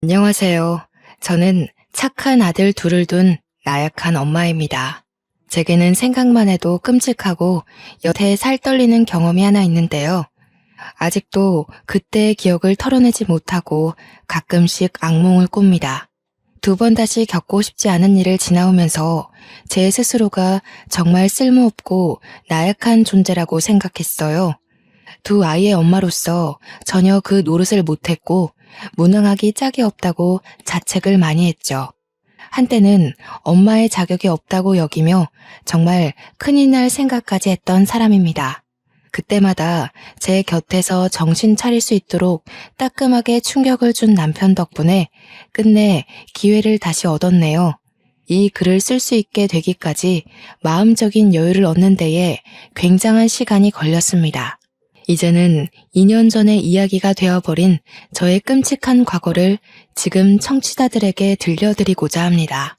안녕하세요. 저는 착한 아들 둘을 둔 나약한 엄마입니다. 제게는 생각만 해도 끔찍하고 여태 살 떨리는 경험이 하나 있는데요. 아직도 그때의 기억을 털어내지 못하고 가끔씩 악몽을 꿉니다. 두 번 다시 겪고 싶지 않은 일을 지나오면서 제 스스로가 정말 쓸모없고 나약한 존재라고 생각했어요. 두 아이의 엄마로서 전혀 그 노릇을 못했고 무능하기 짝이 없다고 자책을 많이 했죠. 한때는 엄마의 자격이 없다고 여기며 정말 큰일 날 생각까지 했던 사람입니다. 그때마다 제 곁에서 정신 차릴 수 있도록 따끔하게 충격을 준 남편 덕분에 끝내 기회를 다시 얻었네요. 이 글을 쓸 수 있게 되기까지 마음적인 여유를 얻는 데에 굉장한 시간이 걸렸습니다. 이제는 2년 전의 이야기가 되어버린 저의 끔찍한 과거를 지금 청취자들에게 들려드리고자 합니다.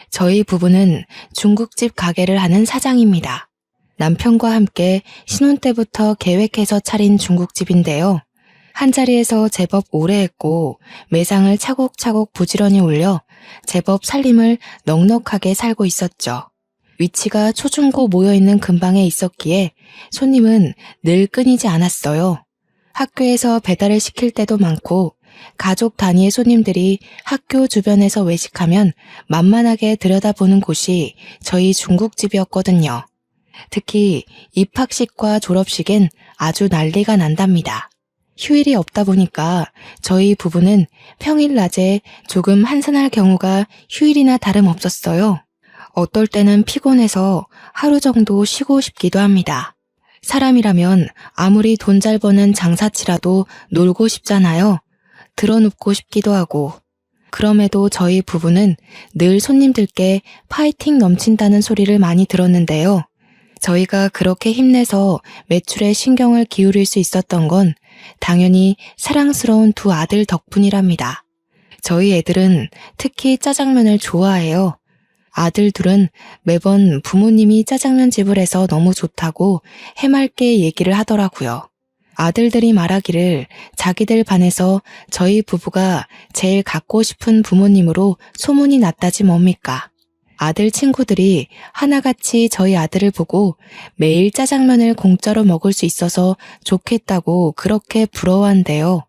저희 부부는 중국집 가게를 하는 사장입니다. 남편과 함께 신혼 때부터 계획해서 차린 중국집인데요. 한자리에서 제법 오래 했고 매상을 차곡차곡 부지런히 올려 제법 살림을 넉넉하게 살고 있었죠. 위치가 초중고 모여있는 근방에 있었기에 손님은 늘 끊이지 않았어요. 학교에서 배달을 시킬 때도 많고 가족 단위의 손님들이 학교 주변에서 외식하면 만만하게 들여다보는 곳이 저희 중국집이었거든요. 특히 입학식과 졸업식엔 아주 난리가 난답니다. 휴일이 없다 보니까 저희 부부는 평일 낮에 조금 한산할 경우가 휴일이나 다름없었어요. 어떨 때는 피곤해서 하루 정도 쉬고 싶기도 합니다. 사람이라면 아무리 돈 잘 버는 장사치라도 놀고 싶잖아요. 드러눕고 싶기도 하고. 그럼에도 저희 부부는 늘 손님들께 파이팅 넘친다는 소리를 많이 들었는데요. 저희가 그렇게 힘내서 매출에 신경을 기울일 수 있었던 건 당연히 사랑스러운 두 아들 덕분이랍니다. 저희 애들은 특히 짜장면을 좋아해요. 아들 둘은 매번 부모님이 짜장면 집을 해서 너무 좋다고 해맑게 얘기를 하더라고요. 아들들이 말하기를 자기들 반에서 저희 부부가 제일 갖고 싶은 부모님으로 소문이 났다지 뭡니까. 아들 친구들이 하나같이 저희 아들을 보고 매일 짜장면을 공짜로 먹을 수 있어서 좋겠다고 그렇게 부러워한대요.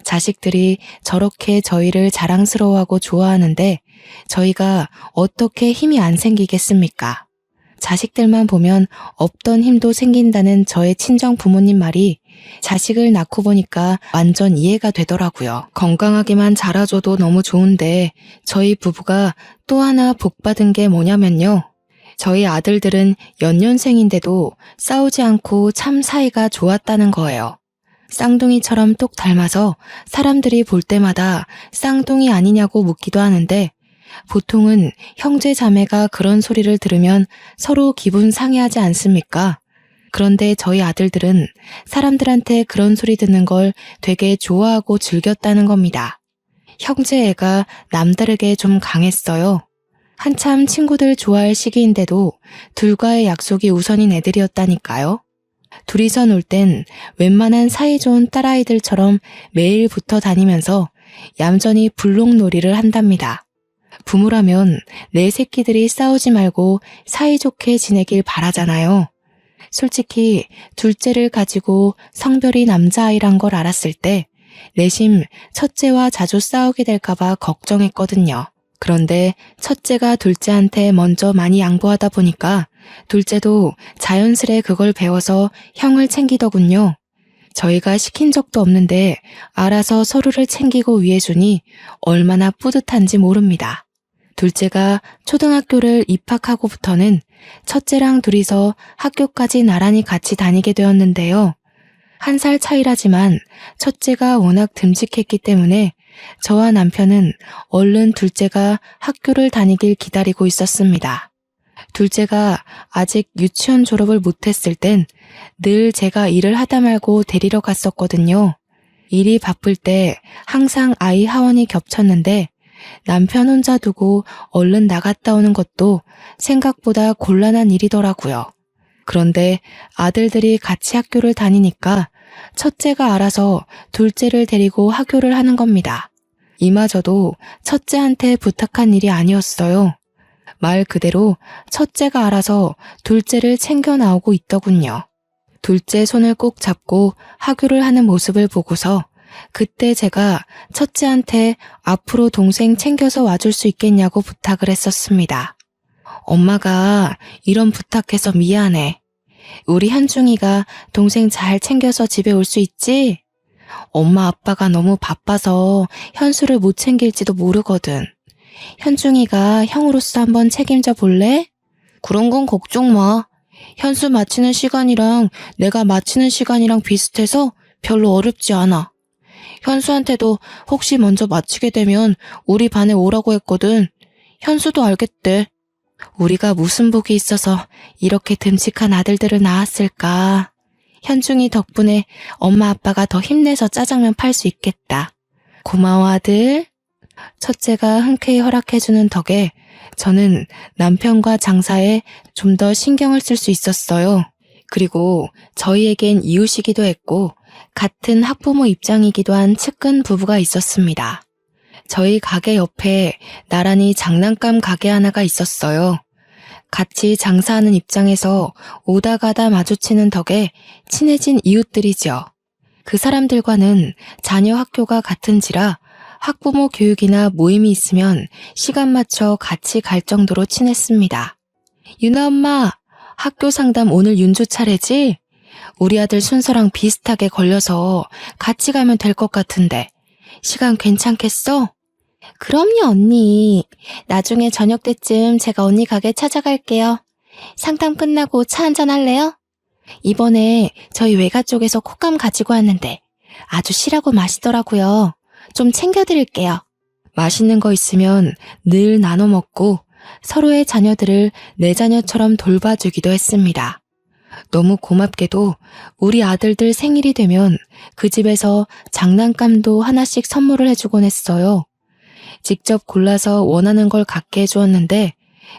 자식들이 저렇게 저희를 자랑스러워하고 좋아하는데 저희가 어떻게 힘이 안 생기겠습니까? 자식들만 보면 없던 힘도 생긴다는 저의 친정 부모님 말이 자식을 낳고 보니까 완전 이해가 되더라고요. 건강하게만 자라줘도 너무 좋은데 저희 부부가 또 하나 복받은 게 뭐냐면요. 저희 아들들은 연년생인데도 싸우지 않고 참 사이가 좋았다는 거예요. 쌍둥이처럼 똑 닮아서 사람들이 볼 때마다 쌍둥이 아니냐고 묻기도 하는데 보통은 형제 자매가 그런 소리를 들으면 서로 기분 상해하지 않습니까? 그런데 저희 아들들은 사람들한테 그런 소리 듣는 걸 되게 좋아하고 즐겼다는 겁니다. 형제 애가 남다르게 좀 강했어요. 한참 친구들 좋아할 시기인데도 둘과의 약속이 우선인 애들이었다니까요. 둘이서 놀 땐 웬만한 사이좋은 딸아이들처럼 매일 붙어 다니면서 얌전히 불록놀이를 한답니다. 부모라면 내 새끼들이 싸우지 말고 사이좋게 지내길 바라잖아요. 솔직히 둘째를 가지고 성별이 남자아이란 걸 알았을 때 내심 첫째와 자주 싸우게 될까봐 걱정했거든요. 그런데 첫째가 둘째한테 먼저 많이 양보하다 보니까 둘째도 자연스레 그걸 배워서 형을 챙기더군요. 저희가 시킨 적도 없는데 알아서 서로를 챙기고 위해주니 얼마나 뿌듯한지 모릅니다. 둘째가 초등학교를 입학하고부터는 첫째랑 둘이서 학교까지 나란히 같이 다니게 되었는데요. 1살 차이라지만 첫째가 워낙 듬직했기 때문에 저와 남편은 얼른 둘째가 학교를 다니길 기다리고 있었습니다. 둘째가 아직 유치원 졸업을 못했을 땐 늘 제가 일을 하다 말고 데리러 갔었거든요. 일이 바쁠 때 항상 아이 하원이 겹쳤는데 남편 혼자 두고 얼른 나갔다 오는 것도 생각보다 곤란한 일이더라고요. 그런데 아들들이 같이 학교를 다니니까 첫째가 알아서 둘째를 데리고 학교를 하는 겁니다. 이마저도 첫째한테 부탁한 일이 아니었어요. 말 그대로 첫째가 알아서 둘째를 챙겨 나오고 있더군요. 둘째 손을 꼭 잡고 하교를 하는 모습을 보고서 그때 제가 첫째한테 앞으로 동생 챙겨서 와줄 수 있겠냐고 부탁을 했었습니다. 엄마가 이런 부탁해서 미안해. 우리 현중이가 동생 잘 챙겨서 집에 올 수 있지? 엄마 아빠가 너무 바빠서 현수를 못 챙길지도 모르거든. 현중이가 형으로서 한번 책임져 볼래? 그런 건 걱정 마. 현수 마치는 시간이랑 내가 마치는 시간이랑 비슷해서 별로 어렵지 않아. 현수한테도 혹시 먼저 마치게 되면 우리 반에 오라고 했거든. 현수도 알겠대. 우리가 무슨 복이 있어서 이렇게 듬직한 아들들을 낳았을까. 현중이 덕분에 엄마 아빠가 더 힘내서 짜장면 팔 수 있겠다. 고마워 아들. 첫째가 흔쾌히 허락해주는 덕에 저는 남편과 장사에 좀 더 신경을 쓸 수 있었어요. 그리고 저희에겐 이웃이기도 했고 같은 학부모 입장이기도 한 측근 부부가 있었습니다. 저희 가게 옆에 나란히 장난감 가게 하나가 있었어요. 같이 장사하는 입장에서 오다 가다 마주치는 덕에 친해진 이웃들이죠. 그 사람들과는 자녀 학교가 같은지라 학부모 교육이나 모임이 있으면 시간 맞춰 같이 갈 정도로 친했습니다. 유나 엄마, 학교 상담 오늘 윤주 차례지? 우리 아들 순서랑 비슷하게 걸려서 같이 가면 될 것 같은데 시간 괜찮겠어? 그럼요 언니. 나중에 저녁 때쯤 제가 언니 가게 찾아갈게요. 상담 끝나고 차 한잔 할래요? 이번에 저희 외가 쪽에서 콧감 가지고 왔는데 아주 실하고 맛있더라고요. 좀 챙겨드릴게요. 맛있는 거 있으면 늘 나눠 먹고 서로의 자녀들을 내 자녀처럼 돌봐주기도 했습니다. 너무 고맙게도 우리 아들들 생일이 되면 그 집에서 장난감도 하나씩 선물을 해주곤 했어요. 직접 골라서 원하는 걸 갖게 해주었는데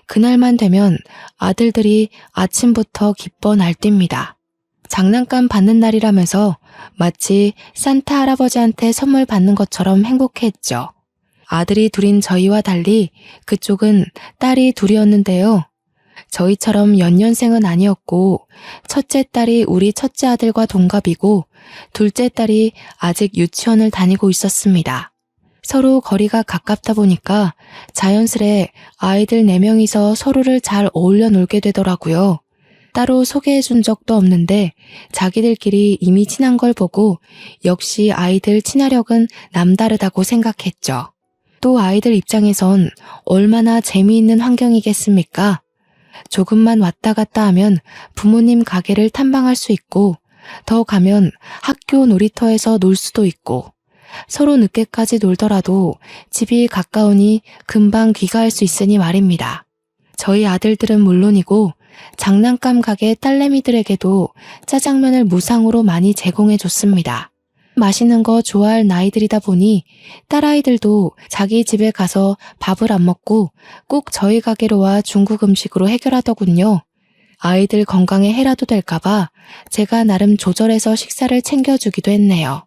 그날만 되면 아들들이 아침부터 기뻐 날뜁니다. 장난감 받는 날이라면서 마치 산타 할아버지한테 선물 받는 것처럼 행복해했죠. 아들이 둘인 저희와 달리 그쪽은 딸이 둘이었는데요. 저희처럼 연년생은 아니었고 첫째 딸이 우리 첫째 아들과 동갑이고 둘째 딸이 아직 유치원을 다니고 있었습니다. 서로 거리가 가깝다 보니까 자연스레 아이들 4명이서 서로를 잘 어울려 놀게 되더라고요. 따로 소개해 준 적도 없는데 자기들끼리 이미 친한 걸 보고 역시 아이들 친화력은 남다르다고 생각했죠. 또 아이들 입장에선 얼마나 재미있는 환경이겠습니까? 조금만 왔다 갔다 하면 부모님 가게를 탐방할 수 있고 더 가면 학교 놀이터에서 놀 수도 있고 서로 늦게까지 놀더라도 집이 가까우니 금방 귀가할 수 있으니 말입니다. 저희 아들들은 물론이고 장난감 가게 딸내미들에게도 짜장면을 무상으로 많이 제공해 줬습니다. 맛있는 거 좋아할 나이들이다 보니 딸아이들도 자기 집에 가서 밥을 안 먹고 꼭 저희 가게로 와 중국 음식으로 해결하더군요. 아이들 건강에 해라도 될까봐 제가 나름 조절해서 식사를 챙겨주기도 했네요.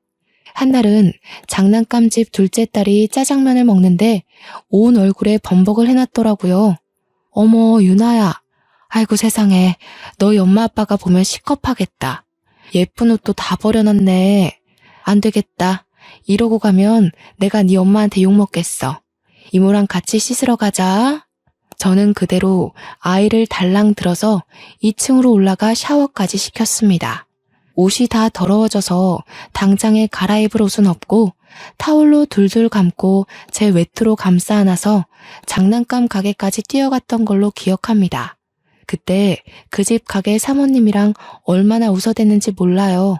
한날은 장난감집 둘째 딸이 짜장면을 먹는데 온 얼굴에 범벅을 해놨더라고요. 어머 유나야. 아이고 세상에 너희 엄마 아빠가 보면 시겁하겠다. 예쁜 옷도 다 버려놨네. 안 되겠다. 이러고 가면 내가 네 엄마한테 욕먹겠어. 이모랑 같이 씻으러 가자. 저는 그대로 아이를 달랑 들어서 2층으로 올라가 샤워까지 시켰습니다. 옷이 다 더러워져서 당장에 갈아입을 옷은 없고 타올로 둘둘 감고 제 외투로 감싸 안아서 장난감 가게까지 뛰어갔던 걸로 기억합니다. 그때 그 집 가게 사모님이랑 얼마나 웃어댔는지 몰라요.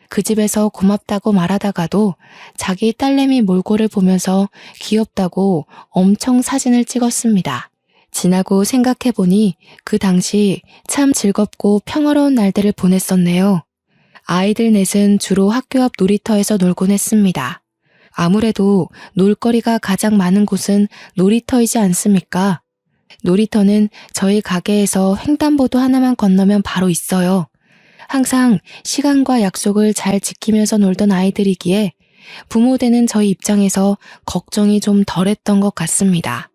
그 집에서 고맙다고 말하다가도 자기 딸내미 몰골을 보면서 귀엽다고 엄청 사진을 찍었습니다. 지나고 생각해보니 그 당시 참 즐겁고 평화로운 날들을 보냈었네요. 아이들 넷은 주로 학교 앞 놀이터에서 놀곤 했습니다. 아무래도 놀거리가 가장 많은 곳은 놀이터이지 않습니까? 놀이터는 저희 가게에서 횡단보도 하나만 건너면 바로 있어요. 항상 시간과 약속을 잘 지키면서 놀던 아이들이기에 부모 되는 저희 입장에서 걱정이 좀 덜했던 것 같습니다.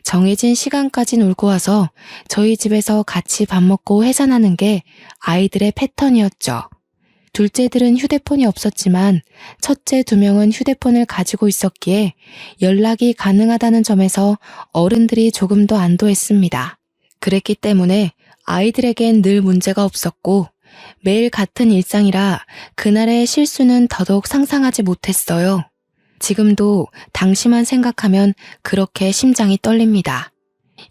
정해진 시간까지 놀고 와서 저희 집에서 같이 밥 먹고 해산하는 게 아이들의 패턴이었죠. 둘째들은 휴대폰이 없었지만 첫째 2명은 휴대폰을 가지고 있었기에 연락이 가능하다는 점에서 어른들이 조금 더 안도했습니다. 그랬기 때문에 아이들에겐 늘 문제가 없었고 매일 같은 일상이라 그날의 실수는 더더욱 상상하지 못했어요. 지금도 당시만 생각하면 그렇게 심장이 떨립니다.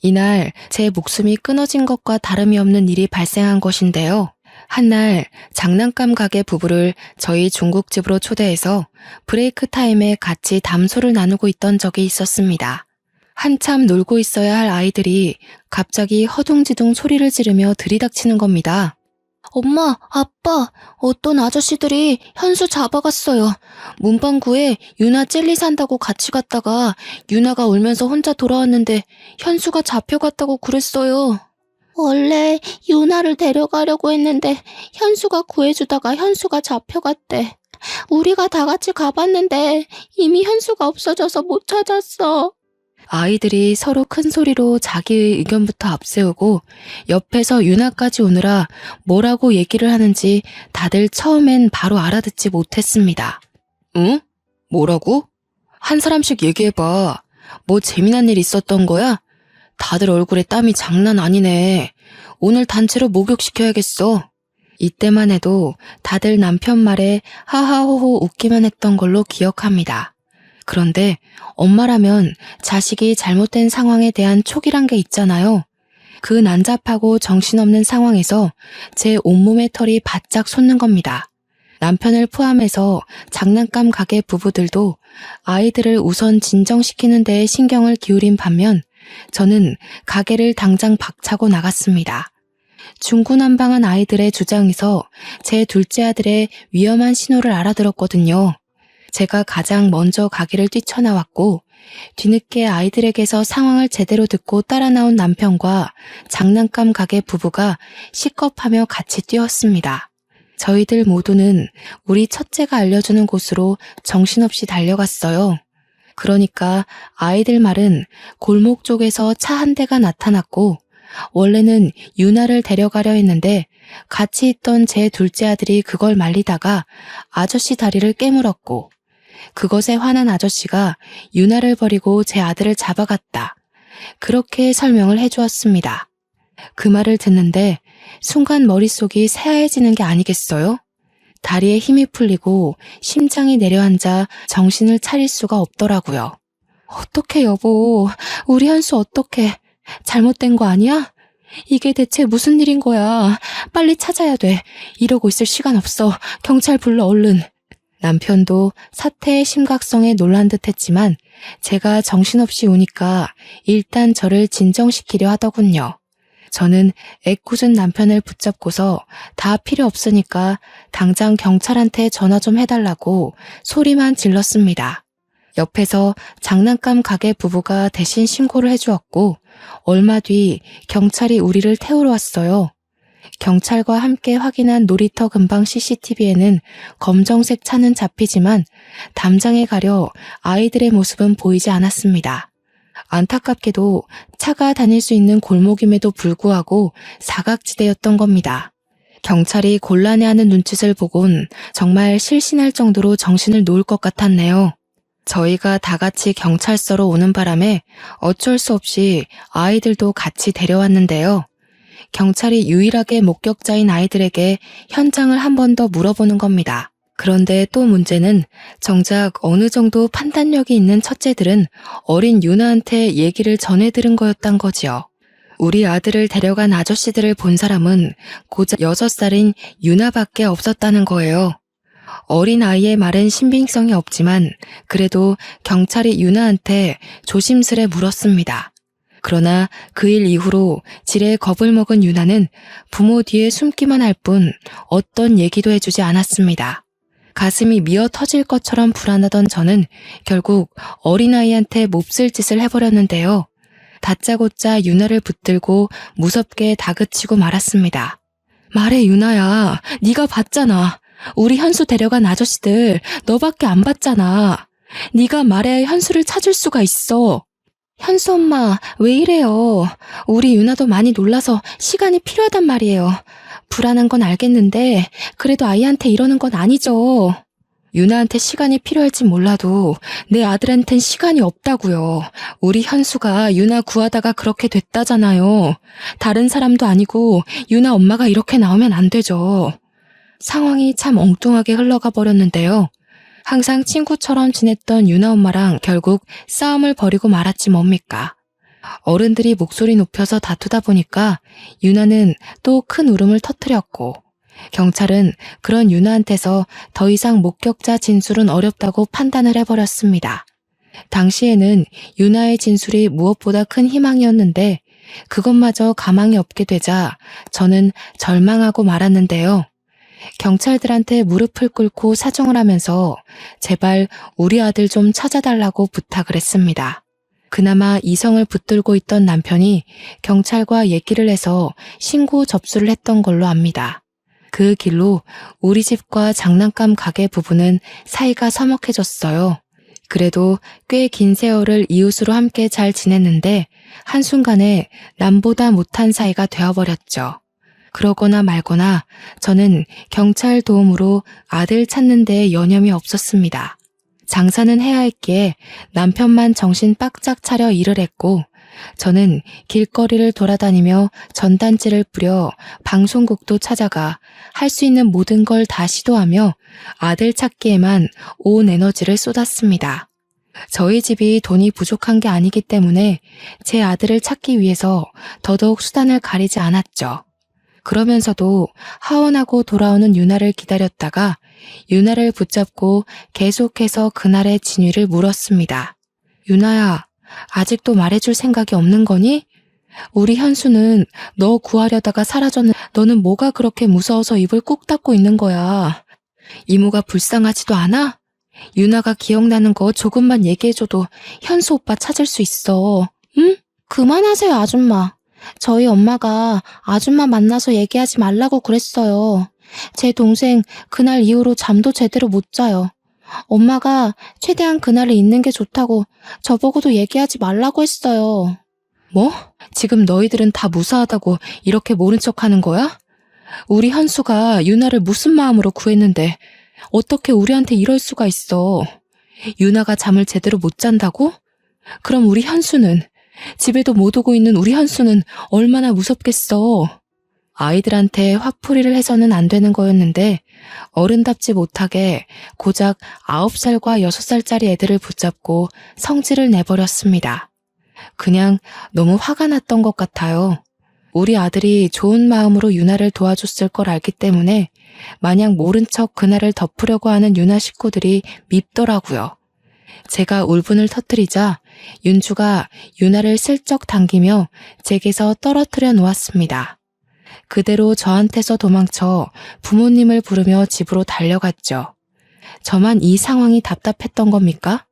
이날 제 목숨이 끊어진 것과 다름이 없는 일이 발생한 것인데요. 한날 장난감 가게 부부를 저희 중국집으로 초대해서 브레이크 타임에 같이 담소를 나누고 있던 적이 있었습니다. 한참 놀고 있어야 할 아이들이 갑자기 허둥지둥 소리를 지르며 들이닥치는 겁니다. 엄마, 아빠, 어떤 아저씨들이 현수 잡아갔어요. 문방구에 유나 젤리 산다고 같이 갔다가 유나가 울면서 혼자 돌아왔는데 현수가 잡혀갔다고 그랬어요. 원래 유나를 데려가려고 했는데 현수가 구해주다가 현수가 잡혀갔대. 우리가 다 같이 가봤는데 이미 현수가 없어져서 못 찾았어. 아이들이 서로 큰 소리로 자기의 의견부터 앞세우고 옆에서 유나까지 오느라 뭐라고 얘기를 하는지 다들 처음엔 바로 알아듣지 못했습니다. 응? 뭐라고? 한 사람씩 얘기해봐. 뭐 재미난 일 있었던 거야? 다들 얼굴에 땀이 장난 아니네. 오늘 단체로 목욕시켜야겠어. 이때만 해도 다들 남편 말에 하하호호 웃기만 했던 걸로 기억합니다. 그런데 엄마라면 자식이 잘못된 상황에 대한 촉이란 게 있잖아요. 그 난잡하고 정신없는 상황에서 제 온몸의 털이 바짝 솟는 겁니다. 남편을 포함해서 장난감 가게 부부들도 아이들을 우선 진정시키는 데에 신경을 기울인 반면 저는 가게를 당장 박차고 나갔습니다. 중구난방한 아이들의 주장에서 제 둘째 아들의 위험한 신호를 알아들었거든요. 제가 가장 먼저 가게를 뛰쳐나왔고 뒤늦게 아이들에게서 상황을 제대로 듣고 따라 나온 남편과 장난감 가게 부부가 시겁하며 같이 뛰었습니다. 저희들 모두는 우리 첫째가 알려주는 곳으로 정신없이 달려갔어요. 그러니까 아이들 말은 골목 쪽에서 차 한 대가 나타났고 원래는 유나를 데려가려 했는데 같이 있던 제 둘째 아들이 그걸 말리다가 아저씨 다리를 깨물었고 그것에 화난 아저씨가 유나를 버리고 제 아들을 잡아갔다. 그렇게 설명을 해주었습니다. 그 말을 듣는데 순간 머릿속이 새하얘지는 게 아니겠어요? 다리에 힘이 풀리고 심장이 내려앉아 정신을 차릴 수가 없더라고요. 어떡해 여보, 우리 현수 어떡해. 잘못된 거 아니야? 이게 대체 무슨 일인 거야. 빨리 찾아야 돼. 이러고 있을 시간 없어. 경찰 불러 얼른. 남편도 사태의 심각성에 놀란 듯 했지만 제가 정신없이 우니까 일단 저를 진정시키려 하더군요. 저는 애꿎은 남편을 붙잡고서 다 필요 없으니까 당장 경찰한테 전화 좀 해달라고 소리만 질렀습니다. 옆에서 장난감 가게 부부가 대신 신고를 해주었고 얼마 뒤 경찰이 우리를 태우러 왔어요. 경찰과 함께 확인한 놀이터 근방 CCTV에는 검정색 차는 잡히지만 담장에 가려 아이들의 모습은 보이지 않았습니다. 안타깝게도 차가 다닐 수 있는 골목임에도 불구하고 사각지대였던 겁니다. 경찰이 곤란해하는 눈짓을 보곤 정말 실신할 정도로 정신을 놓을 것 같았네요. 저희가 다 같이 경찰서로 오는 바람에 어쩔 수 없이 아이들도 같이 데려왔는데요. 경찰이 유일하게 목격자인 아이들에게 현장을 한 번 더 물어보는 겁니다. 그런데 또 문제는 정작 어느 정도 판단력이 있는 첫째들은 어린 유나한테 얘기를 전해 들은 거였단 거지요. 우리 아들을 데려간 아저씨들을 본 사람은 고작 6살인 유나밖에 없었다는 거예요. 어린 아이의 말은 신빙성이 없지만 그래도 경찰이 유나한테 조심스레 물었습니다. 그러나 그 일 이후로 지레 겁을 먹은 유나는 부모 뒤에 숨기만 할 뿐 어떤 얘기도 해주지 않았습니다. 가슴이 미어 터질 것처럼 불안하던 저는 결국 어린아이한테 몹쓸 짓을 해버렸는데요. 다짜고짜 유나를 붙들고 무섭게 다그치고 말았습니다. 말해 유나야, 네가 봤잖아. 우리 현수 데려간 아저씨들 너밖에 안 봤잖아. 네가 말해야 현수를 찾을 수가 있어. 현수 엄마, 왜 이래요? 우리 유나도 많이 놀라서 시간이 필요하단 말이에요. 불안한 건 알겠는데 그래도 아이한테 이러는 건 아니죠. 유나한테 시간이 필요할진 몰라도 내 아들한텐 시간이 없다고요. 우리 현수가 유나 구하다가 그렇게 됐다잖아요. 다른 사람도 아니고 유나 엄마가 이렇게 나오면 안 되죠. 상황이 참 엉뚱하게 흘러가 버렸는데요. 항상 친구처럼 지냈던 유나 엄마랑 결국 싸움을 벌이고 말았지 뭡니까. 어른들이 목소리 높여서 다투다 보니까 유나는 또 큰 울음을 터뜨렸고 경찰은 그런 유나한테서 더 이상 목격자 진술은 어렵다고 판단을 해버렸습니다. 당시에는 유나의 진술이 무엇보다 큰 희망이었는데 그것마저 가망이 없게 되자 저는 절망하고 말았는데요. 경찰들한테 무릎을 꿇고 사정을 하면서 제발 우리 아들 좀 찾아달라고 부탁을 했습니다. 그나마 이성을 붙들고 있던 남편이 경찰과 얘기를 해서 신고 접수를 했던 걸로 압니다. 그 길로 우리 집과 장난감 가게 부부는 사이가 서먹해졌어요. 그래도 꽤 긴 세월을 이웃으로 함께 잘 지냈는데 한순간에 남보다 못한 사이가 되어버렸죠. 그러거나 말거나 저는 경찰 도움으로 아들 찾는 데 여념이 없었습니다. 장사는 해야 했기에 남편만 정신 바짝 차려 일을 했고 저는 길거리를 돌아다니며 전단지를 뿌려 방송국도 찾아가 할 수 있는 모든 걸 다 시도하며 아들 찾기에만 온 에너지를 쏟았습니다. 저희 집이 돈이 부족한 게 아니기 때문에 제 아들을 찾기 위해서 더더욱 수단을 가리지 않았죠. 그러면서도 하원하고 돌아오는 유나를 기다렸다가 유나를 붙잡고 계속해서 그날의 진위를 물었습니다. 유나야, 아직도 말해줄 생각이 없는 거니? 우리 현수는 너 구하려다가 사라졌는데 너는 뭐가 그렇게 무서워서 입을 꾹 닫고 있는 거야? 이모가 불쌍하지도 않아? 유나가 기억나는 거 조금만 얘기해줘도 현수 오빠 찾을 수 있어. 응? 그만하세요, 아줌마. 저희 엄마가 아줌마 만나서 얘기하지 말라고 그랬어요. 제 동생 그날 이후로 잠도 제대로 못 자요. 엄마가 최대한 그날에 있는 게 좋다고 저보고도 얘기하지 말라고 했어요. 뭐? 지금 너희들은 다 무사하다고 이렇게 모른 척하는 거야? 우리 현수가 유나를 무슨 마음으로 구했는데 어떻게 우리한테 이럴 수가 있어? 유나가 잠을 제대로 못 잔다고? 그럼 우리 현수는, 집에도 못 오고 있는 우리 현수는 얼마나 무섭겠어. 아이들한테 화풀이를 해서는 안 되는 거였는데 어른답지 못하게 고작 9살과 6살짜리 애들을 붙잡고 성질을 내버렸습니다. 그냥 너무 화가 났던 것 같아요. 우리 아들이 좋은 마음으로 유나를 도와줬을 걸 알기 때문에 마냥 모른 척 그날을 덮으려고 하는 유나 식구들이 밉더라고요. 제가 울분을 터뜨리자 윤주가 유나를 슬쩍 당기며 제게서 떨어뜨려 놓았습니다. 그대로 저한테서 도망쳐 부모님을 부르며 집으로 달려갔죠. 저만 이 상황이 답답했던 겁니까?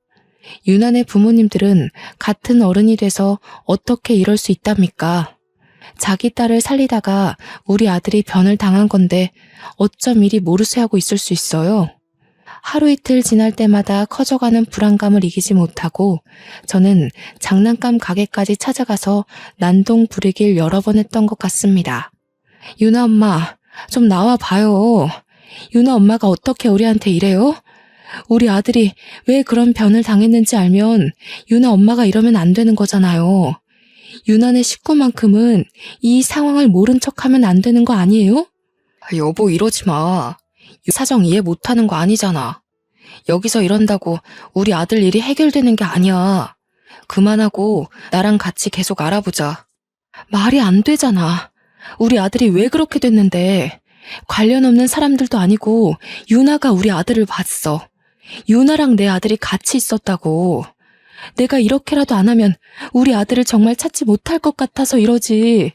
유나네 부모님들은 같은 어른이 돼서 어떻게 이럴 수 있답니까? 자기 딸을 살리다가 우리 아들이 변을 당한 건데 어쩜 이리 모르쇠하고 있을 수 있어요? 하루 이틀 지날 때마다 커져가는 불안감을 이기지 못하고 저는 장난감 가게까지 찾아가서 난동 부리길 여러 번 했던 것 같습니다. 유나 엄마, 좀 나와 봐요. 유나 엄마가 어떻게 우리한테 이래요? 우리 아들이 왜 그런 변을 당했는지 알면 유나 엄마가 이러면 안 되는 거잖아요. 유나네 식구만큼은 이 상황을 모른 척하면 안 되는 거 아니에요? 여보, 이러지 마. 사정 이해 못하는 거 아니잖아. 여기서 이런다고 우리 아들 일이 해결되는 게 아니야. 그만하고 나랑 같이 계속 알아보자. 말이 안 되잖아. 우리 아들이 왜 그렇게 됐는데 관련 없는 사람들도 아니고 유나가 우리 아들을 봤어. 유나랑 내 아들이 같이 있었다고. 내가 이렇게라도 안 하면 우리 아들을 정말 찾지 못할 것 같아서 이러지.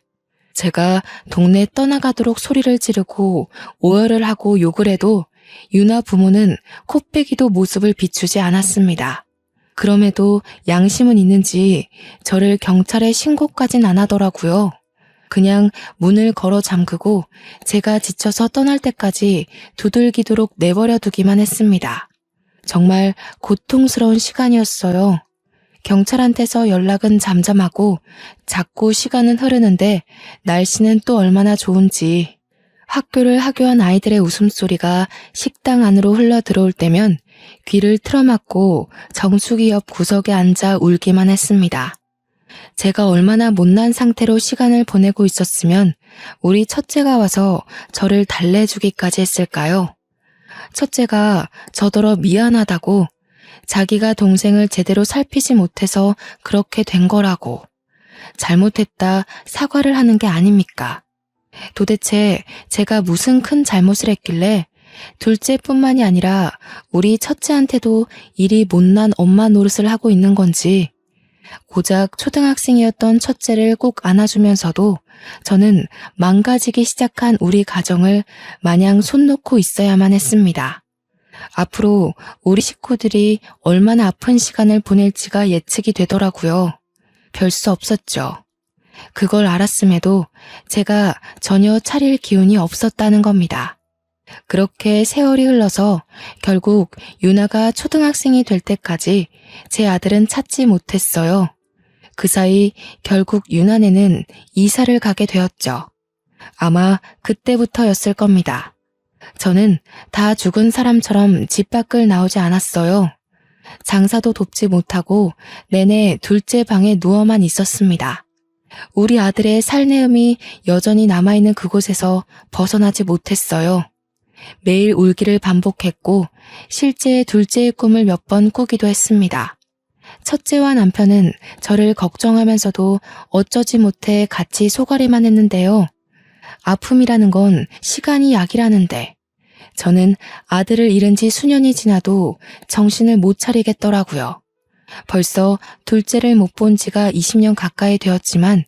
제가 동네 떠나가도록 소리를 지르고 오열을 하고 욕을 해도 유나 부모는 코빼기도 모습을 비추지 않았습니다. 그럼에도 양심은 있는지 저를 경찰에 신고까진 안 하더라고요. 그냥 문을 걸어 잠그고 제가 지쳐서 떠날 때까지 두들기도록 내버려 두기만 했습니다. 정말 고통스러운 시간이었어요. 경찰한테서 연락은 잠잠하고 자꾸 시간은 흐르는데 날씨는 또 얼마나 좋은지 학교를 하교한 아이들의 웃음소리가 식당 안으로 흘러 들어올 때면 귀를 틀어막고 정수기 옆 구석에 앉아 울기만 했습니다. 제가 얼마나 못난 상태로 시간을 보내고 있었으면 우리 첫째가 와서 저를 달래주기까지 했을까요? 첫째가 저더러 미안하다고 자기가 동생을 제대로 살피지 못해서 그렇게 된 거라고 잘못했다 사과를 하는 게 아닙니까? 도대체 제가 무슨 큰 잘못을 했길래 둘째뿐만이 아니라 우리 첫째한테도 이리 못난 엄마 노릇을 하고 있는 건지 고작 초등학생이었던 첫째를 꼭 안아주면서도 저는 망가지기 시작한 우리 가정을 마냥 손 놓고 있어야만 했습니다. 앞으로 우리 식구들이 얼마나 아픈 시간을 보낼지가 예측이 되더라고요. 별 수 없었죠. 그걸 알았음에도 제가 전혀 차릴 기운이 없었다는 겁니다. 그렇게 세월이 흘러서 결국 유나가 초등학생이 될 때까지 제 아들은 찾지 못했어요. 그 사이 결국 유나네는 이사를 가게 되었죠. 아마 그때부터였을 겁니다. 저는 다 죽은 사람처럼 집 밖을 나오지 않았어요. 장사도 돕지 못하고 내내 둘째 방에 누워만 있었습니다. 우리 아들의 살내음이 여전히 남아있는 그곳에서 벗어나지 못했어요. 매일 울기를 반복했고 실제 둘째의 꿈을 몇 번 꾸기도 했습니다. 첫째와 남편은 저를 걱정하면서도 어쩌지 못해 같이 소가리만 했는데요. 아픔이라는 건 시간이 약이라는데 저는 아들을 잃은 지 수년이 지나도 정신을 못 차리겠더라고요. 벌써 둘째를 못 본 지가 20년 가까이 되었지만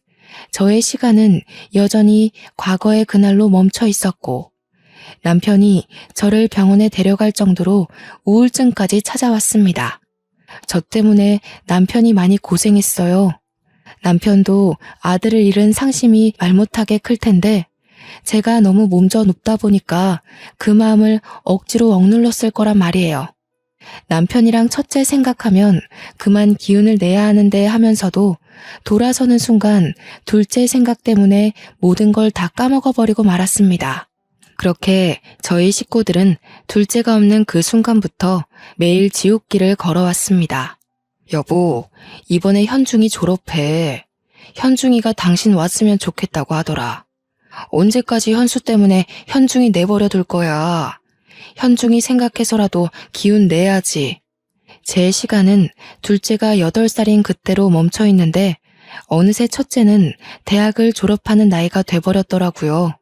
저의 시간은 여전히 과거의 그날로 멈춰 있었고 남편이 저를 병원에 데려갈 정도로 우울증까지 찾아왔습니다. 저 때문에 남편이 많이 고생했어요. 남편도 아들을 잃은 상심이 말 못하게 클 텐데 제가 너무 몸져 눕다 보니까 그 마음을 억지로 억눌렀을 거란 말이에요. 남편이랑 첫째 생각하면 그만 기운을 내야 하는데 하면서도 돌아서는 순간 둘째 생각 때문에 모든 걸 다 까먹어버리고 말았습니다. 그렇게 저희 식구들은 둘째가 없는 그 순간부터 매일 지옥길을 걸어왔습니다. 여보, 이번에 현중이 졸업해. 현중이가 당신 왔으면 좋겠다고 하더라. 언제까지 현수 때문에 현중이 내버려 둘 거야. 현중이 생각해서라도 기운 내야지. 제 시간은 둘째가 8살인 그때로 멈춰 있는데 어느새 첫째는 대학을 졸업하는 나이가 돼버렸더라고요.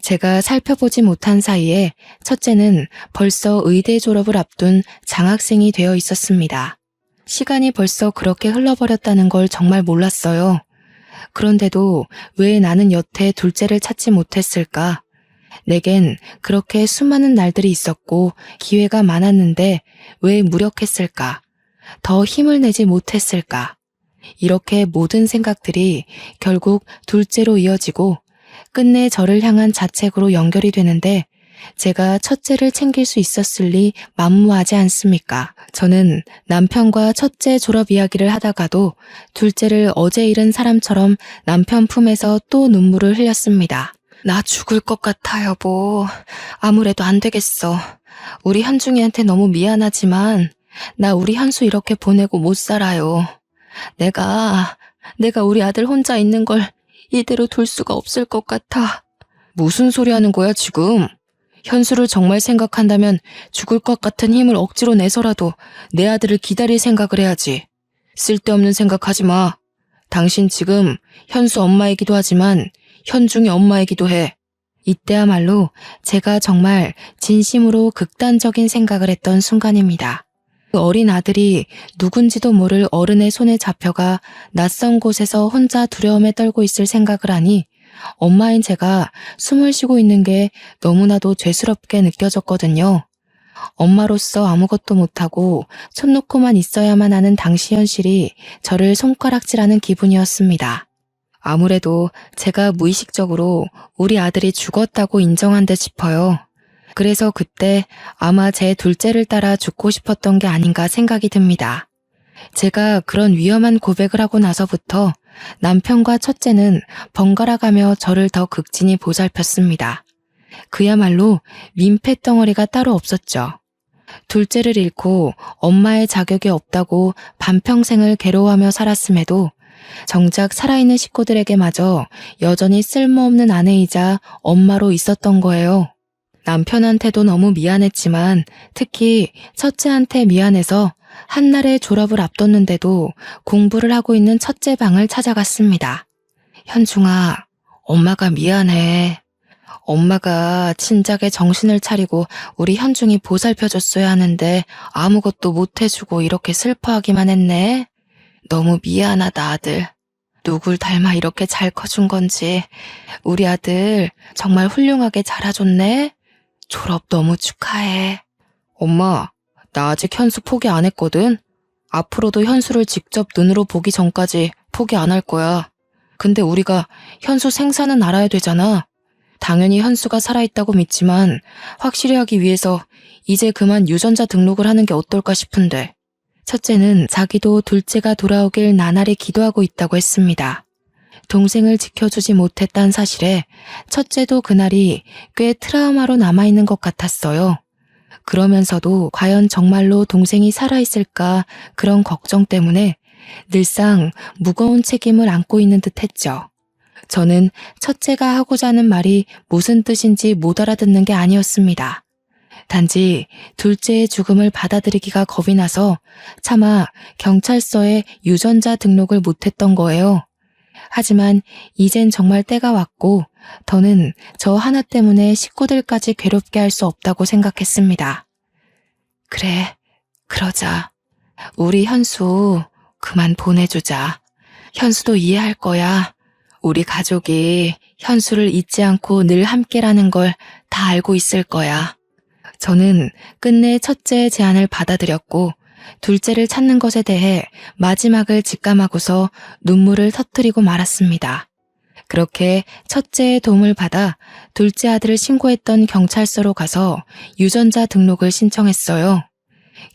제가 살펴보지 못한 사이에 첫째는 벌써 의대 졸업을 앞둔 장학생이 되어 있었습니다. 시간이 벌써 그렇게 흘러버렸다는 걸 정말 몰랐어요. 그런데도 왜 나는 여태 둘째를 찾지 못했을까? 내겐 그렇게 수많은 날들이 있었고 기회가 많았는데 왜 무력했을까? 더 힘을 내지 못했을까? 이렇게 모든 생각들이 결국 둘째로 이어지고 끝내 저를 향한 자책으로 연결이 되는데 제가 첫째를 챙길 수 있었을 리 만무하지 않습니까? 저는 남편과 첫째 졸업 이야기를 하다가도 둘째를 어제 잃은 사람처럼 남편 품에서 또 눈물을 흘렸습니다. 나 죽을 것 같아, 여보. 아무래도 안 되겠어. 우리 현중이한테 너무 미안하지만 나 우리 현수 이렇게 보내고 못 살아요. 내가 우리 아들 혼자 있는 걸 이대로 둘 수가 없을 것 같아. 무슨 소리 하는 거야, 지금? 현수를 정말 생각한다면 죽을 것 같은 힘을 억지로 내서라도 내 아들을 기다릴 생각을 해야지. 쓸데없는 생각하지 마. 당신 지금 현수 엄마이기도 하지만 현중이 엄마이기도 해. 이때야말로 제가 정말 진심으로 극단적인 생각을 했던 순간입니다. 그 어린 아들이 누군지도 모를 어른의 손에 잡혀가 낯선 곳에서 혼자 두려움에 떨고 있을 생각을 하니 엄마인 제가 숨을 쉬고 있는 게 너무나도 죄스럽게 느껴졌거든요. 엄마로서 아무것도 못하고 손 놓고만 있어야만 하는 당시 현실이 저를 손가락질하는 기분이었습니다. 아무래도 제가 무의식적으로 우리 아들이 죽었다고 인정한 듯 싶어요. 그래서 그때 아마 제 둘째를 따라 죽고 싶었던 게 아닌가 생각이 듭니다. 제가 그런 위험한 고백을 하고 나서부터 남편과 첫째는 번갈아가며 저를 더 극진히 보살폈습니다. 그야말로 민폐덩어리가 따로 없었죠. 둘째를 잃고 엄마의 자격이 없다고 반평생을 괴로워하며 살았음에도 정작 살아있는 식구들에게마저 여전히 쓸모없는 아내이자 엄마로 있었던 거예요. 남편한테도 너무 미안했지만 특히 첫째한테 미안해서 한날의 졸업을 앞뒀는데도 공부를 하고 있는 첫째 방을 찾아갔습니다. 현중아, 엄마가 미안해. 엄마가 진작에 정신을 차리고 우리 현중이 보살펴줬어야 하는데 아무것도 못해주고 이렇게 슬퍼하기만 했네. 너무 미안하다, 아들. 누굴 닮아 이렇게 잘 커준 건지. 우리 아들 정말 훌륭하게 자라줬네. 졸업 너무 축하해. 엄마, 나 아직 현수 포기 안 했거든. 앞으로도 현수를 직접 눈으로 보기 전까지 포기 안 할 거야. 근데 우리가 현수 생사는 알아야 되잖아. 당연히 현수가 살아있다고 믿지만 확실히 하기 위해서 이제 그만 유전자 등록을 하는 게 어떨까 싶은데. 첫째는 자기도 둘째가 돌아오길 나날이 기도하고 있다고 했습니다. 동생을 지켜주지 못했다는 사실에 첫째도 그날이 꽤 트라우마로 남아있는 것 같았어요. 그러면서도 과연 정말로 동생이 살아있을까 그런 걱정 때문에 늘상 무거운 책임을 안고 있는 듯 했죠. 저는 첫째가 하고자 하는 말이 무슨 뜻인지 못 알아듣는 게 아니었습니다. 단지 둘째의 죽음을 받아들이기가 겁이 나서 차마 경찰서에 유전자 등록을 못했던 거예요. 하지만 이젠 정말 때가 왔고 더는 저 하나 때문에 식구들까지 괴롭게 할 수 없다고 생각했습니다. 그래, 그러자. 우리 현수 그만 보내주자. 현수도 이해할 거야. 우리 가족이 현수를 잊지 않고 늘 함께라는 걸 다 알고 있을 거야. 저는 끝내 첫째의 제안을 받아들였고 둘째를 찾는 것에 대해 마지막을 직감하고서 눈물을 터뜨리고 말았습니다. 그렇게 첫째의 도움을 받아 둘째 아들을 신고했던 경찰서로 가서 유전자 등록을 신청했어요.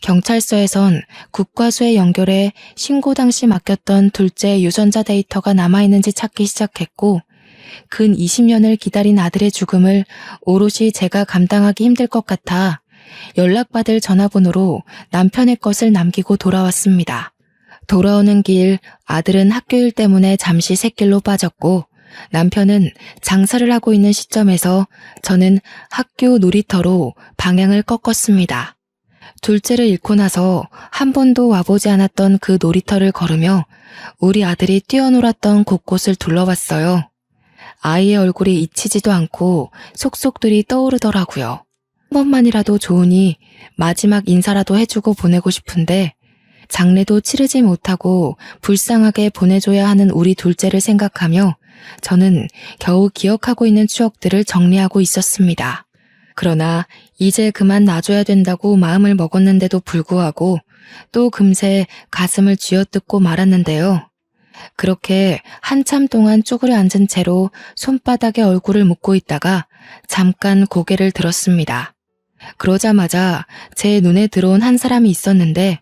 경찰서에선 국과수에 연결해 신고 당시 맡겼던 둘째의 유전자 데이터가 남아있는지 찾기 시작했고 근 20년을 기다린 아들의 죽음을 오롯이 제가 감당하기 힘들 것 같아 연락받을 전화번호로 남편의 것을 남기고 돌아왔습니다. 돌아오는 길 아들은 학교일 때문에 잠시 샛길로 빠졌고 남편은 장사를 하고 있는 시점에서 저는 학교 놀이터로 방향을 꺾었습니다. 둘째를 잃고 나서 한 번도 와보지 않았던 그 놀이터를 걸으며 우리 아들이 뛰어놀았던 곳곳을 둘러봤어요. 아이의 얼굴이 잊히지도 않고 속속들이 떠오르더라고요. 한 번만이라도 좋으니 마지막 인사라도 해주고 보내고 싶은데 장례도 치르지 못하고 불쌍하게 보내줘야 하는 우리 둘째를 생각하며 저는 겨우 기억하고 있는 추억들을 정리하고 있었습니다. 그러나 이제 그만 놔줘야 된다고 마음을 먹었는데도 불구하고 또 금세 가슴을 쥐어뜯고 말았는데요. 그렇게 한참 동안 쭈그려 앉은 채로 손바닥에 얼굴을 묻고 있다가 잠깐 고개를 들었습니다. 그러자마자 제 눈에 들어온 한 사람이 있었는데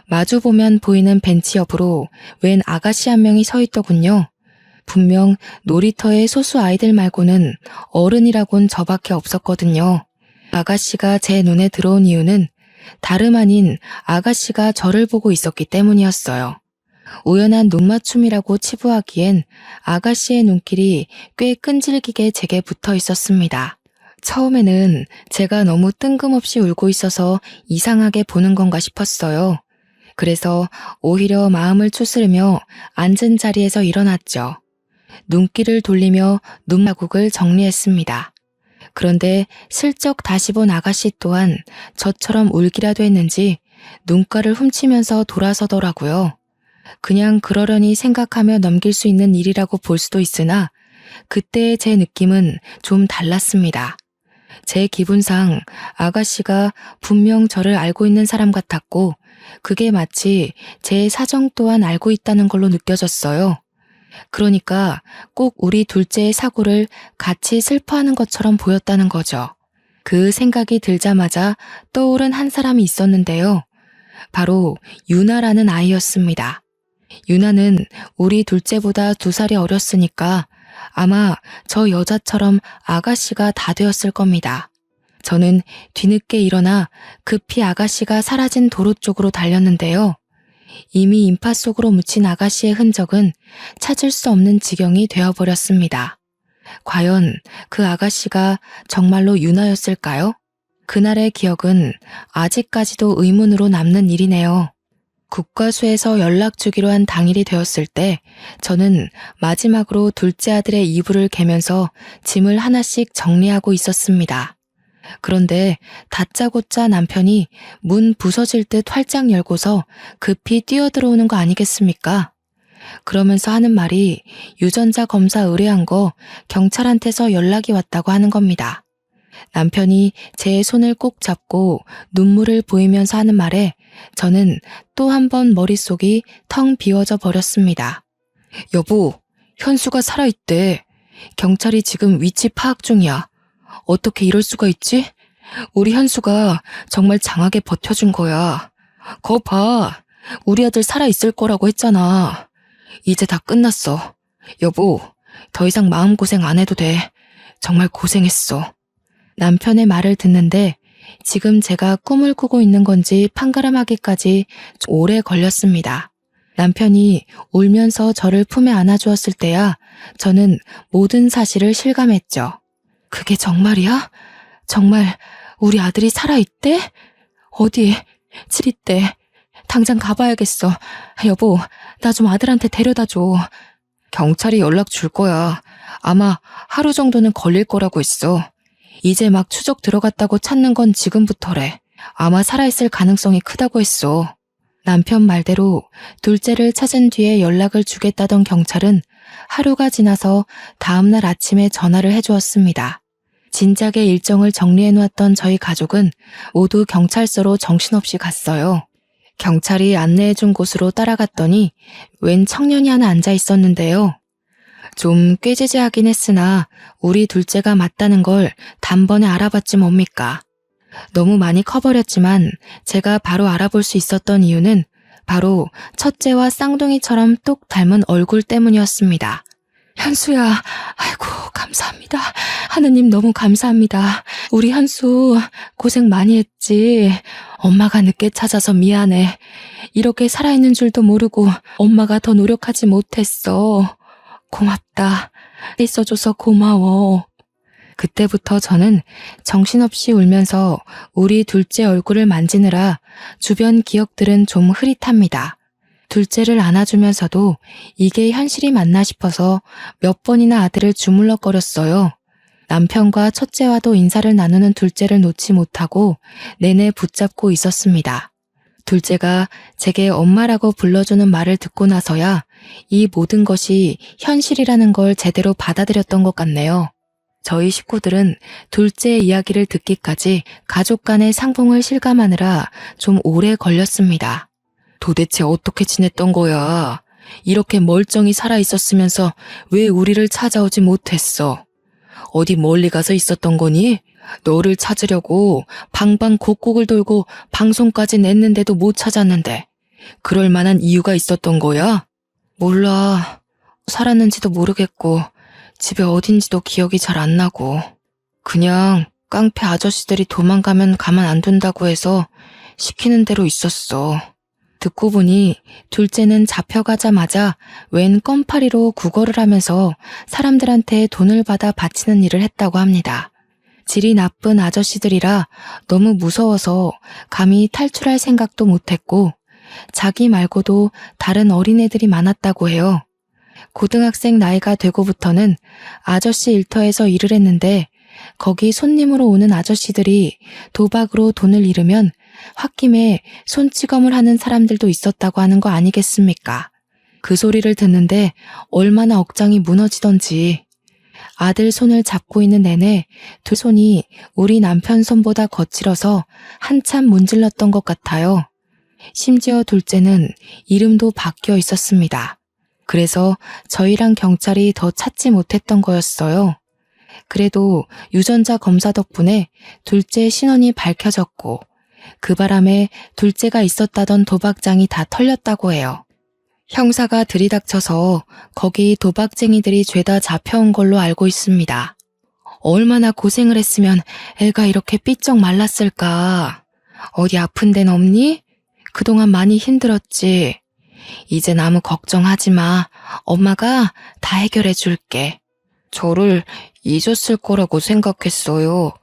마주보면 보이는 벤치 옆으로 웬 아가씨 한 명이 서 있더군요. 분명 놀이터의 소수 아이들 말고는 어른이라곤 저밖에 없었거든요. 아가씨가 제 눈에 들어온 이유는 다름 아닌 아가씨가 저를 보고 있었기 때문이었어요. 우연한 눈맞춤이라고 치부하기엔 아가씨의 눈길이 꽤 끈질기게 제게 붙어 있었습니다. 처음에는 제가 너무 뜬금없이 울고 있어서 이상하게 보는 건가 싶었어요. 그래서 오히려 마음을 추스르며 앉은 자리에서 일어났죠. 눈길을 돌리며 눈마국을 정리했습니다. 그런데 슬쩍 다시 본 아가씨 또한 저처럼 울기라도 했는지 눈가를 훔치면서 돌아서더라고요. 그냥 그러려니 생각하며 넘길 수 있는 일이라고 볼 수도 있으나 그때의 제 느낌은 좀 달랐습니다. 제 기분상 아가씨가 분명 저를 알고 있는 사람 같았고 그게 마치 제 사정 또한 알고 있다는 걸로 느껴졌어요. 그러니까 꼭 우리 둘째의 사고를 같이 슬퍼하는 것처럼 보였다는 거죠. 그 생각이 들자마자 떠오른 한 사람이 있었는데요. 바로 유나라는 아이였습니다. 유나는 우리 둘째보다 2살이 어렸으니까 아마 저 여자처럼 아가씨가 다 되었을 겁니다. 저는 뒤늦게 일어나 급히 아가씨가 사라진 도로 쪽으로 달렸는데요. 이미 인파 속으로 묻힌 아가씨의 흔적은 찾을 수 없는 지경이 되어버렸습니다. 과연 그 아가씨가 정말로 유나였을까요? 그날의 기억은 아직까지도 의문으로 남는 일이네요. 국과수에서 연락 주기로 한 당일이 되었을 때 저는 마지막으로 둘째 아들의 이불을 개면서 짐을 하나씩 정리하고 있었습니다. 그런데 다짜고짜 남편이 문 부서질 듯 활짝 열고서 급히 뛰어들어오는 거 아니겠습니까? 그러면서 하는 말이 유전자 검사 의뢰한 거 경찰한테서 연락이 왔다고 하는 겁니다. 남편이 제 손을 꼭 잡고 눈물을 보이면서 하는 말에 저는 또 한 번 머릿속이 텅 비워져 버렸습니다. 여보, 현수가 살아있대. 경찰이 지금 위치 파악 중이야. 어떻게 이럴 수가 있지? 우리 현수가 정말 장하게 버텨준 거야. 거 봐. 우리 아들 살아있을 거라고 했잖아. 이제 다 끝났어. 여보, 더 이상 마음고생 안 해도 돼. 정말 고생했어. 남편의 말을 듣는데 지금 제가 꿈을 꾸고 있는 건지 판가름하기까지 오래 걸렸습니다. 남편이 울면서 저를 품에 안아주었을 때야 저는 모든 사실을 실감했죠. 그게 정말이야? 정말 우리 아들이 살아있대? 어디? 7일대. 당장 가봐야겠어. 여보, 나 좀 아들한테 데려다 줘. 경찰이 연락 줄 거야. 아마 하루 정도는 걸릴 거라고 했어. 이제 막 추적 들어갔다고 찾는 건 지금부터래. 아마 살아있을 가능성이 크다고 했어. 남편 말대로 둘째를 찾은 뒤에 연락을 주겠다던 경찰은 하루가 지나서 다음날 아침에 전화를 해주었습니다. 진작에 일정을 정리해놓았던 저희 가족은 모두 경찰서로 정신없이 갔어요. 경찰이 안내해준 곳으로 따라갔더니 웬 청년이 하나 앉아 있었는데요. 좀 꾀지지하긴 했으나 우리 둘째가 맞다는 걸 단번에 알아봤지 뭡니까. 너무 많이 커버렸지만 제가 바로 알아볼 수 있었던 이유는 바로 첫째와 쌍둥이처럼 똑 닮은 얼굴 때문이었습니다. 현수야, 아이고 감사합니다. 하느님 너무 감사합니다. 우리 현수 고생 많이 했지. 엄마가 늦게 찾아서 미안해. 이렇게 살아있는 줄도 모르고 엄마가 더 노력하지 못했어. 고맙다. 있어줘서 고마워. 그때부터 저는 정신없이 울면서 우리 둘째 얼굴을 만지느라 주변 기억들은 좀 흐릿합니다. 둘째를 안아주면서도 이게 현실이 맞나 싶어서 몇 번이나 아들을 주물럭거렸어요. 남편과 첫째와도 인사를 나누는 둘째를 놓지 못하고 내내 붙잡고 있었습니다. 둘째가 제게 엄마라고 불러주는 말을 듣고 나서야 이 모든 것이 현실이라는 걸 제대로 받아들였던 것 같네요. 저희 식구들은 둘째의 이야기를 듣기까지 가족 간의 상봉을 실감하느라 좀 오래 걸렸습니다. 도대체 어떻게 지냈던 거야? 이렇게 멀쩡히 살아있었으면서 왜 우리를 찾아오지 못했어? 어디 멀리 가서 있었던 거니? 너를 찾으려고 방방곡곡을 돌고 방송까지 냈는데도 못 찾았는데 그럴 만한 이유가 있었던 거야? 몰라. 살았는지도 모르겠고 집에 어딘지도 기억이 잘 안 나고 그냥 깡패 아저씨들이 도망가면 가만 안 둔다고 해서 시키는 대로 있었어. 듣고 보니 둘째는 잡혀가자마자 웬 껌파리로 구걸을 하면서 사람들한테 돈을 받아 바치는 일을 했다고 합니다. 질이 나쁜 아저씨들이라 너무 무서워서 감히 탈출할 생각도 못했고 자기 말고도 다른 어린애들이 많았다고 해요. 고등학생 나이가 되고부터는 아저씨 일터에서 일을 했는데 거기 손님으로 오는 아저씨들이 도박으로 돈을 잃으면 홧김에 손찌검을 하는 사람들도 있었다고 하는 거 아니겠습니까? 그 소리를 듣는데 얼마나 억장이 무너지던지. 아들 손을 잡고 있는 내내 두 손이 우리 남편 손보다 거칠어서 한참 문질렀던 것 같아요. 심지어 둘째는 이름도 바뀌어 있었습니다. 그래서 저희랑 경찰이 더 찾지 못했던 거였어요. 그래도 유전자 검사 덕분에 둘째 신원이 밝혀졌고 그 바람에 둘째가 있었다던 도박장이 다 털렸다고 해요. 형사가 들이닥쳐서 거기 도박쟁이들이 죄다 잡혀온 걸로 알고 있습니다. 얼마나 고생을 했으면 애가 이렇게 삐쩍 말랐을까. 어디 아픈 데는 없니? 그동안 많이 힘들었지. 이젠 아무 걱정하지 마. 엄마가 다 해결해 줄게. 저를 잊었을 거라고 생각했어요.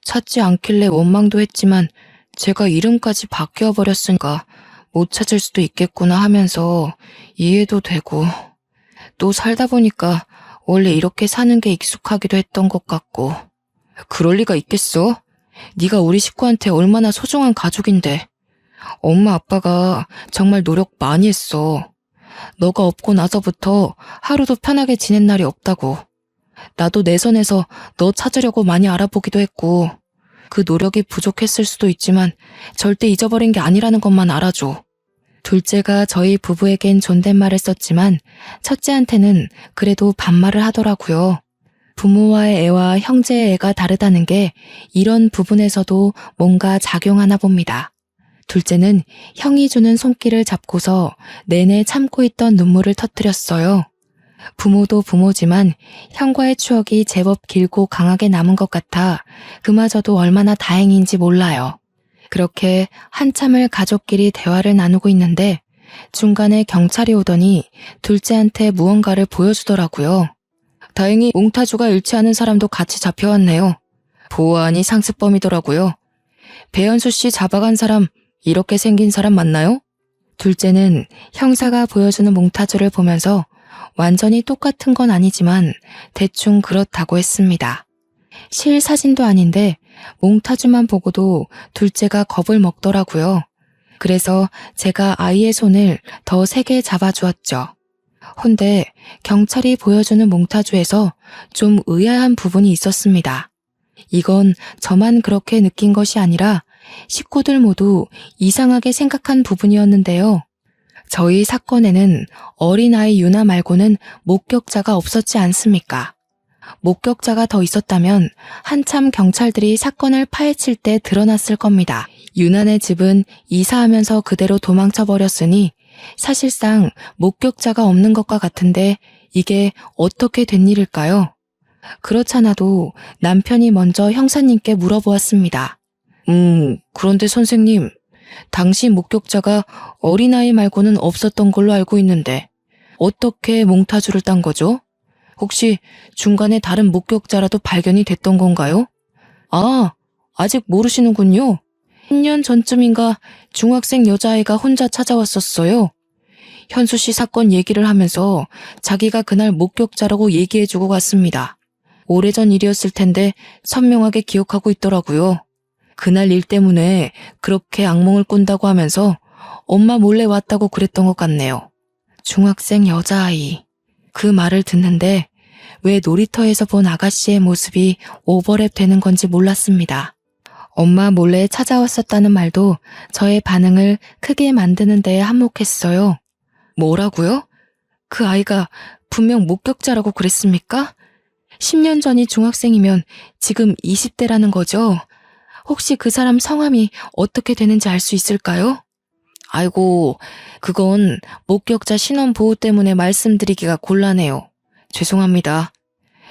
찾지 않길래 원망도 했지만 제가 이름까지 바뀌어버렸으니까 못 찾을 수도 있겠구나 하면서 이해도 되고, 또 살다 보니까 원래 이렇게 사는 게 익숙하기도 했던 것 같고. 그럴 리가 있겠어? 네가 우리 식구한테 얼마나 소중한 가족인데. 엄마 아빠가 정말 노력 많이 했어. 너가 없고 나서부터 하루도 편하게 지낸 날이 없다고. 나도 내 선에서 너 찾으려고 많이 알아보기도 했고, 그 노력이 부족했을 수도 있지만 절대 잊어버린 게 아니라는 것만 알아줘. 둘째가 저희 부부에겐 존댓말을 썼지만 첫째한테는 그래도 반말을 하더라고요. 부모와의 애와 형제의 애가 다르다는 게 이런 부분에서도 뭔가 작용하나 봅니다. 둘째는 형이 주는 손길을 잡고서 내내 참고 있던 눈물을 터뜨렸어요. 부모도 부모지만 형과의 추억이 제법 길고 강하게 남은 것 같아 그마저도 얼마나 다행인지 몰라요. 그렇게 한참을 가족끼리 대화를 나누고 있는데 중간에 경찰이 오더니 둘째한테 무언가를 보여주더라고요. 다행히 몽타주가 일치하는 사람도 같이 잡혀왔네요. 보아하니 상습범이더라고요. 배현수 씨 잡아간 사람 이렇게 생긴 사람 맞나요? 둘째는 형사가 보여주는 몽타주를 보면서 완전히 똑같은 건 아니지만 대충 그렇다고 했습니다. 실 사진도 아닌데 몽타주만 보고도 둘째가 겁을 먹더라고요. 그래서 제가 아이의 손을 더 세게 잡아주었죠. 헌데 경찰이 보여주는 몽타주에서 좀 의아한 부분이 있었습니다. 이건 저만 그렇게 느낀 것이 아니라 식구들 모두 이상하게 생각한 부분이었는데요. 저희 사건에는 어린아이 유나 말고는 목격자가 없었지 않습니까? 목격자가 더 있었다면 한참 경찰들이 사건을 파헤칠 때 드러났을 겁니다. 유나네 집은 이사하면서 그대로 도망쳐 버렸으니 사실상 목격자가 없는 것과 같은데 이게 어떻게 된 일일까요? 그렇잖아도 남편이 먼저 형사님께 물어보았습니다. 그런데 선생님, 당시 목격자가 어린아이 말고는 없었던 걸로 알고 있는데 어떻게 몽타주를 딴 거죠? 혹시 중간에 다른 목격자라도 발견이 됐던 건가요? 아, 아직 모르시는군요. 10년 전쯤인가 중학생 여자아이가 혼자 찾아왔었어요. 현수 씨 사건 얘기를 하면서 자기가 그날 목격자라고 얘기해주고 갔습니다. 오래전 일이었을 텐데 선명하게 기억하고 있더라고요. 그날 일 때문에 그렇게 악몽을 꾼다고 하면서 엄마 몰래 왔다고 그랬던 것 같네요. 중학생 여자아이. 그 말을 듣는데 왜 놀이터에서 본 아가씨의 모습이 오버랩 되는 건지 몰랐습니다. 엄마 몰래 찾아왔었다는 말도 저의 반응을 크게 만드는 데에 한몫했어요. 뭐라고요? 그 아이가 분명 목격자라고 그랬습니까? 10년 전이 중학생이면 지금 20대라는 거죠? 혹시 그 사람 성함이 어떻게 되는지 알 수 있을까요? 아이고, 그건 목격자 신원 보호 때문에 말씀드리기가 곤란해요. 죄송합니다.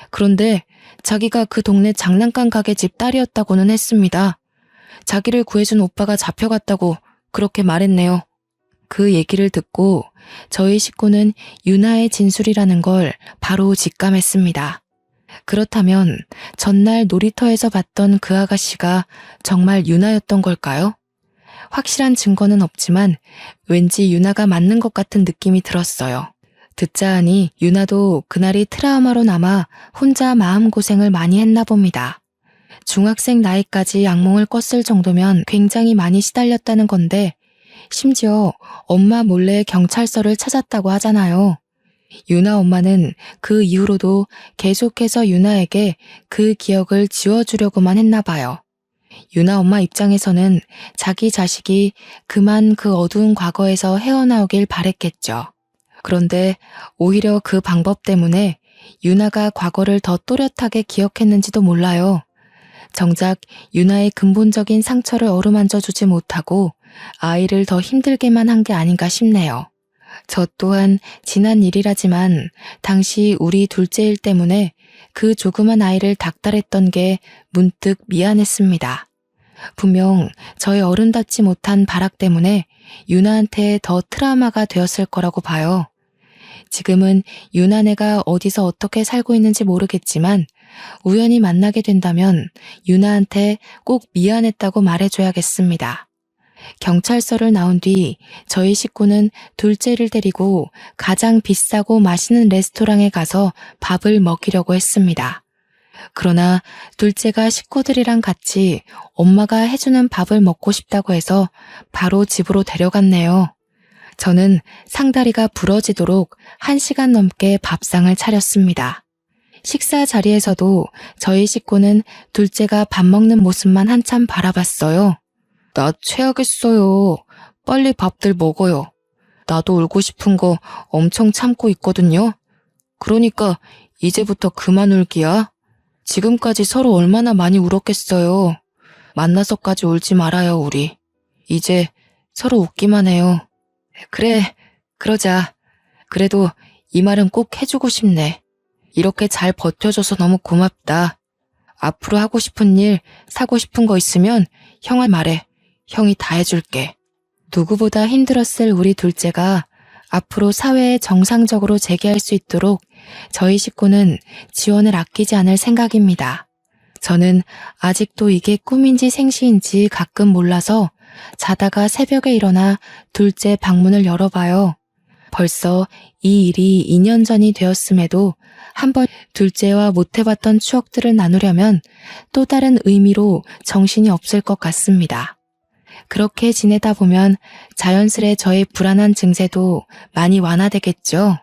그런데 자기가 그 동네 장난감 가게 집 딸이었다고는 했습니다. 자기를 구해준 오빠가 잡혀갔다고 그렇게 말했네요. 그 얘기를 듣고 저희 식구는 유나의 진술이라는 걸 바로 직감했습니다. 그렇다면 전날 놀이터에서 봤던 그 아가씨가 정말 유나였던 걸까요? 확실한 증거는 없지만 왠지 유나가 맞는 것 같은 느낌이 들었어요. 듣자 하니 유나도 그날이 트라우마로 남아 혼자 마음고생을 많이 했나 봅니다. 중학생 나이까지 악몽을 꿨을 정도면 굉장히 많이 시달렸다는 건데 심지어 엄마 몰래 경찰서를 찾았다고 하잖아요. 유나 엄마는 그 이후로도 계속해서 유나에게 그 기억을 지워주려고만 했나 봐요. 유나 엄마 입장에서는 자기 자식이 그만 그 어두운 과거에서 헤어나오길 바랬겠죠. 그런데 오히려 그 방법 때문에 유나가 과거를 더 또렷하게 기억했는지도 몰라요. 정작 유나의 근본적인 상처를 어루만져 주지 못하고 아이를 더 힘들게만 한 게 아닌가 싶네요. 저 또한 지난 일이라지만 당시 우리 둘째 일 때문에 그 조그만 아이를 닥달했던 게 문득 미안했습니다. 분명 저의 어른답지 못한 발악 때문에 유나한테 더 트라우마가 되었을 거라고 봐요. 지금은 유나네가 어디서 어떻게 살고 있는지 모르겠지만 우연히 만나게 된다면 유나한테 꼭 미안했다고 말해줘야겠습니다. 경찰서를 나온 뒤 저희 식구는 둘째를 데리고 가장 비싸고 맛있는 레스토랑에 가서 밥을 먹이려고 했습니다. 그러나 둘째가 식구들이랑 같이 엄마가 해주는 밥을 먹고 싶다고 해서 바로 집으로 데려갔네요. 저는 상다리가 부러지도록 1시간 넘게 밥상을 차렸습니다. 식사 자리에서도 저희 식구는 둘째가 밥 먹는 모습만 한참 바라봤어요. 나 체하겠어요. 빨리 밥들 먹어요. 나도 울고 싶은 거 엄청 참고 있거든요. 그러니까 이제부터 그만 울기야. 지금까지 서로 얼마나 많이 울었겠어요. 만나서까지 울지 말아요, 우리. 이제 서로 웃기만 해요. 그래, 그러자. 그래도 이 말은 꼭 해주고 싶네. 이렇게 잘 버텨줘서 너무 고맙다. 앞으로 하고 싶은 일, 사고 싶은 거 있으면 형한테 말해. 형이 다 해줄게. 누구보다 힘들었을 우리 둘째가 앞으로 사회에 정상적으로 재기할 수 있도록 저희 식구는 지원을 아끼지 않을 생각입니다. 저는 아직도 이게 꿈인지 생시인지 가끔 몰라서 자다가 새벽에 일어나 둘째 방문을 열어봐요. 벌써 이 일이 2년 전이 되었음에도 한번 둘째와 못해봤던 추억들을 나누려면 또 다른 의미로 정신이 없을 것 같습니다. 그렇게 지내다 보면 자연스레 저의 불안한 증세도 많이 완화되겠죠.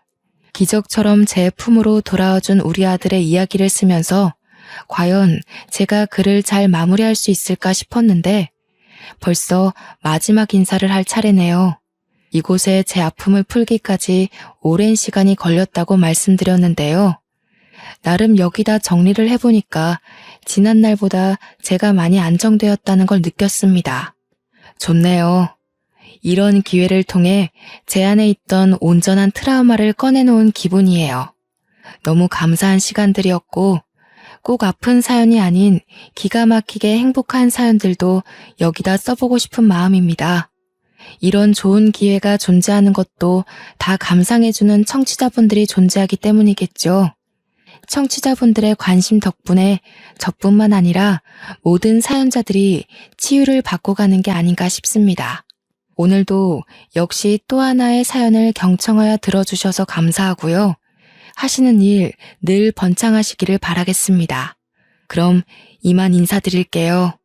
기적처럼 제 품으로 돌아와준 우리 아들의 이야기를 쓰면서 과연 제가 글을 잘 마무리할 수 있을까 싶었는데 벌써 마지막 인사를 할 차례네요. 이곳에 제 아픔을 풀기까지 오랜 시간이 걸렸다고 말씀드렸는데요. 나름 여기다 정리를 해보니까 지난날보다 제가 많이 안정되었다는 걸 느꼈습니다. 좋네요. 이런 기회를 통해 제 안에 있던 온전한 트라우마를 꺼내놓은 기분이에요. 너무 감사한 시간들이었고 꼭 아픈 사연이 아닌 기가 막히게 행복한 사연들도 여기다 써보고 싶은 마음입니다. 이런 좋은 기회가 존재하는 것도 다 감상해주는 청취자분들이 존재하기 때문이겠죠. 청취자분들의 관심 덕분에 저뿐만 아니라 모든 사연자들이 치유를 받고 가는 게 아닌가 싶습니다. 오늘도 역시 또 하나의 사연을 경청하여 들어주셔서 감사하고요. 하시는 일 늘 번창하시기를 바라겠습니다. 그럼 이만 인사드릴게요.